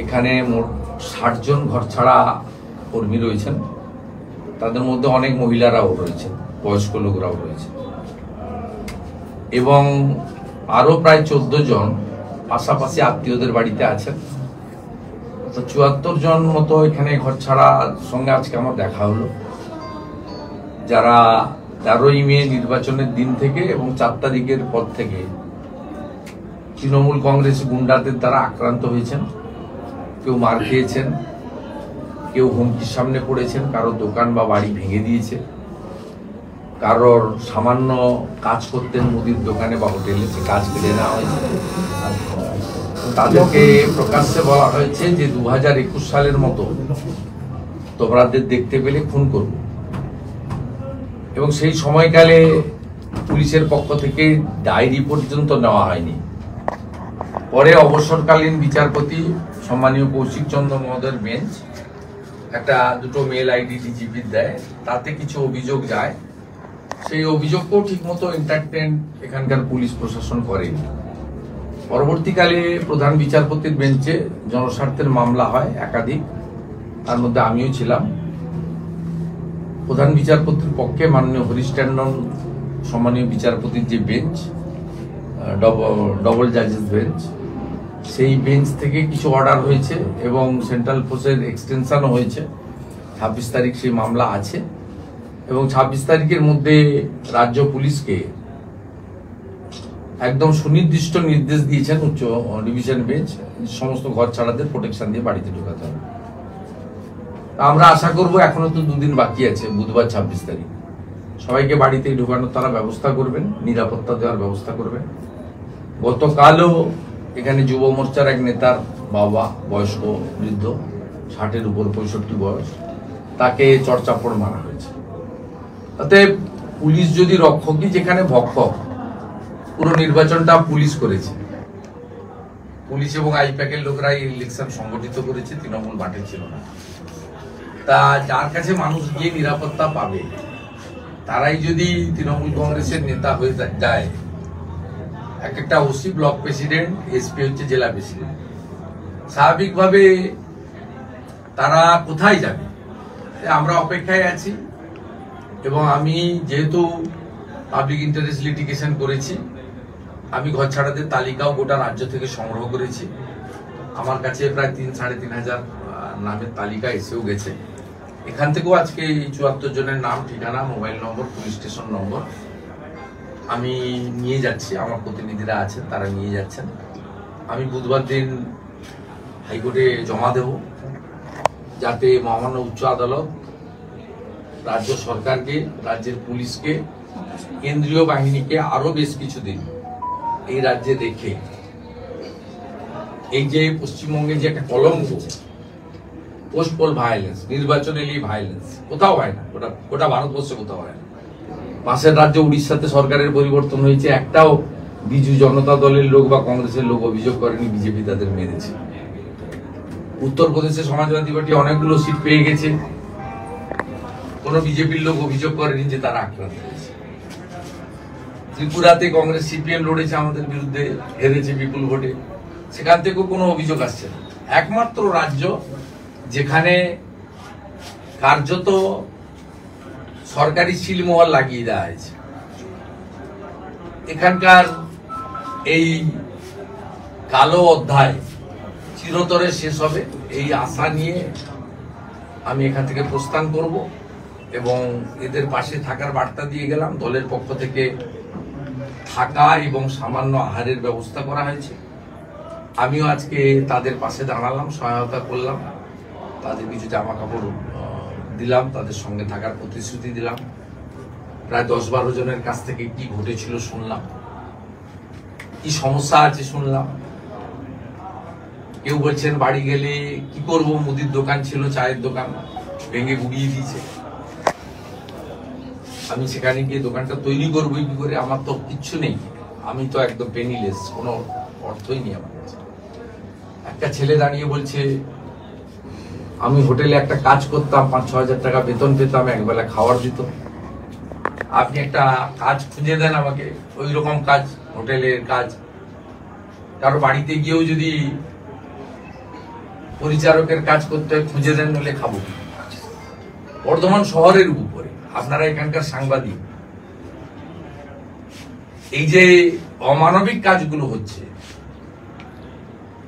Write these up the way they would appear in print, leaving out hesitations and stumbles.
এখানে মোট ৬০ জন ঘর ছাড়া কর্মী রয়েছেন। তাদের মধ্যে অনেক মহিলারাও রয়েছেন, বয়স্ক লোকরাও রয়েছে এবং আরো প্রায় ১৪ জন পাশাপাশি আত্মীয়দের বাড়িতে আছেন। তো ৭৪ জন মতো এখানে ঘর ছাড়ার সঙ্গে আজকে আমার দেখা হলো, যারা ১৩ই মে নির্বাচনের দিন থেকে এবং ৪ তারিখের পর থেকে তৃণমূল কংগ্রেস গুন্ডাদের দ্বারা আক্রান্ত হয়েছেন। কেউ মার খেয়েছেন, কেউ হুমকির সামনে পড়েছেন, কারো দোকান বা বাড়ি ভেঙে দিয়েছে, কারোর সামান্য কাজ করতেন মুদির দোকানে বা হোটেলে, সে কাজ কেড়ে নেওয়া হয়েছে। তাদেরকে প্রকাশ্যে বলা হয়েছে যে ২০২১ সালের মতো তোমরাদের দেখতে পেলে খুন করব। এবং সেই সময়কালে পুলিশের পক্ষ থেকে ডায়েরি পর্যন্ত নেওয়া হয়নি। পরে অবসরকালীন বিচারপতি সম্মানীয় কৌশিক চন্দ্র মহোদয়ের বেঞ্চ দুটো মেল আইডি ডিজিপির দেয়, তাতে কিছু অভিযোগ যায়। সেই অভিযোগকেও ঠিকমতো এন্টারটেন এখানকার পুলিশ প্রশাসন করেনি। পরবর্তীকালে প্রধান বিচারপতির বেঞ্চে জনস্বার্থের মামলা হয় একাধিক, তার মধ্যে আমিও ছিলাম। প্রধান বিচারপতির পক্ষে মাননীয় হরিশ ট্যান্ডন সম্মানীয় বিচারপতির যে বেঞ্চ, ডবল জাজেস বেঞ্চ, সেই বেঞ্চ থেকে কিছু অর্ডার হয়েছে এবং সেন্ট্রাল ফোর্সের এক্সটেনশনও হয়েছে। ২৬ তারিখ সেই মামলা আছে এবং ২৬ তারিখের মধ্যে রাজ্য পুলিশকে একদম সুনির্দিষ্ট নির্দেশ দিয়েছেন উচ্চ ডিভিশন বেঞ্চ, সমস্ত ঘর ছাড়াদের প্রোটেকশন দিয়ে বাড়িতে ঢোকাতে হবে। আমরা আশা করব, এখনো তো ২ দিন বাকি আছে, বুধবার ২৬ তারিখ, সবাইকে বাড়িতে ঢোকানোর তারা ব্যবস্থা করবেন, নিরাপত্তা দেওয়ার ব্যবস্থা করবেন। গতকালও এখানে যুব মোর্চার এক নেতার বাবা, বয়স্ক বৃদ্ধ, ৬০-এর উপর, ৬৫ বয়স, তাকে চড়চাপড় মারা হয়েছে। অতএব পুলিশ যদি রক্ষকই যেখানে ভক্ষক, পুরো নির্বাচনটা পুলিশ করেছে, পুলিশ এবং আইপ্যাকের লোকরাই ইলেকশন সংগঠিত করেছে, তৃণমূল মাঠে ছিল না। তা যার কাছে মানুষ গিয়ে নিরাপত্তা পাবে, তারাই যদি তৃণমূল কংগ্রেসের নেতা হয়ে যায়, একটা ওসি ব্লক প্রেসিডেন্ট, এসপি হচ্ছে জেলা প্রেসিডেন্ট, স্বাভাবিকভাবে তারা কোথায় যাবে? আমরা অপেক্ষায় আছি। এবং আমি যেহেতু পাবলিক ইন্টারেস্ট লিটিগেশন করেছি, আমি ঘর ছাড়াদের তালিকাও গোটা রাজ্য থেকে সংগ্রহ করেছি। আমার কাছে প্রায় ৩-৩.৫ হাজার নামের তালিকা এসেও গেছে। এখান থেকেও আজকে ৭৪ জনের নাম, ঠিকানা, মোবাইল নম্বর, পুলিশ স্টেশন নম্বর আমি নিয়ে যাচ্ছি। আমার প্রতিনিধিরা আছেন, তারা নিয়ে যাচ্ছেন। আমি বুধবার দিন হাইকোর্টে জমা দেব, যাতে মহামান্য উচ্চ আদালত রাজ্য সরকারকে, রাজ্যের পুলিশকে, কেন্দ্রীয় বাহিনীকে আরো বেশ কিছুদিন এই রাজ্যে রেখে, এই যে পশ্চিমবঙ্গে যে একটা কলঙ্ক, পোস্ট পোল ভায়োলেন্স, নির্বাচন এলেই ভায়োলেন্স, কোথাও হয় না, গোটা ভারতবর্ষে কোথাও হয় না। পাশের রাজ্য উড়িষ্যাতে সরকারের পরিবর্তন হয়েছে, একটাও বিজু জনতা দলের লোক বা কংগ্রেসের লোক অভিযোগ করেনি বিজেপি তাদের মেরেছে। উত্তরপ্রদেশে সমাজবাদী পার্টি অনেকগুলো সিট পেয়ে গেছে, কোনো বিজেপির লোক অভিযোগ করেনি যে তারা আক্রান্ত হয়েছে। ত্রিপুরাতে কংগ্রেস সিপিএম লড়েছে, আমাদের বিরুদ্ধে হেরেছে বিপুল ভোটে, সেখান থেকেও কোনো অভিযোগ আসছে না। একমাত্র রাজ্য যেখানে কার্যত সরকারি সিলমোহর লাগিয়ে দেওয়া হয়েছে। এখানকার এই কালো অধ্যায় চিরতরে শেষ হবে, এই আশা নিয়ে আমি এখান থেকে প্রস্থান করব এবং এদের পাশে থাকার বার্তা দিয়ে গেলাম। দলের পক্ষ থেকে থাকা এবং সামান্য আহারের ব্যবস্থা করা হয়েছে। আমিও আজকে তাদের পাশে দাঁড়ালাম, সহায়তা করলাম, তাদের কিছু জামা কাপড় দিলাম, তাদের সঙ্গে থাকার প্রতিশ্রুতি দিলাম। প্রায় ১০-১২ জনের কাছ থেকে কি ঘটেছিল শুনলাম, কি সমস্যা আছে শুনলাম। কেউ বলছেন বাড়ি গেলে কি করব, মুদির দোকান ছিল, চায়ের দোকান ভেঙে গুড়িয়ে দিয়েছে, আমি সেখানে গিয়ে দোকানটা তৈরি করবো কি করে? আমার তো কিচ্ছু নেই, আমি তো একদম পেনিলেস, কোনো অর্থই নেই আমার কাছে। একটা ছেলে দাঁড়িয়ে বলছে আমি হোটেলে একটা কাজ করতাম, ৫-৬ হাজার টাকা বেতন পেতাম, একবেলা খাওয়ার দিত, আপনি একটা কাজ খুঁজে দেন আমাকে, ওই রকম কাজ, হোটেলের কাজ। কারো বাড়িতে গিয়েও যদি পরিচারকের কাজ করতে হয়, খুঁজে দেন নলে খাবো। বর্ধমান শহরের উপরে আপনারা এখানকার সাংবাদিক, এই যে অমানবিক কাজগুলো হচ্ছে,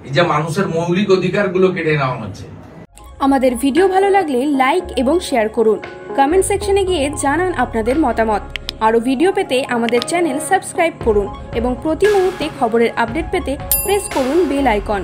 এই যে মানুষের মৌলিক অধিকারগুলো কেড়ে নেওয়া হচ্ছে। আমাদের ভিডিও ভালো লাগলে লাইক এবং শেয়ার করুন। কমেন্ট সেকশনে গিয়ে জানান আপনাদের মতামত। আরও ভিডিও পেতে আমাদের চ্যানেল সাবস্ক্রাইব করুন এবং প্রতি মুহূর্তে খবরের আপডেট পেতে প্রেস করুন বেল আইকন।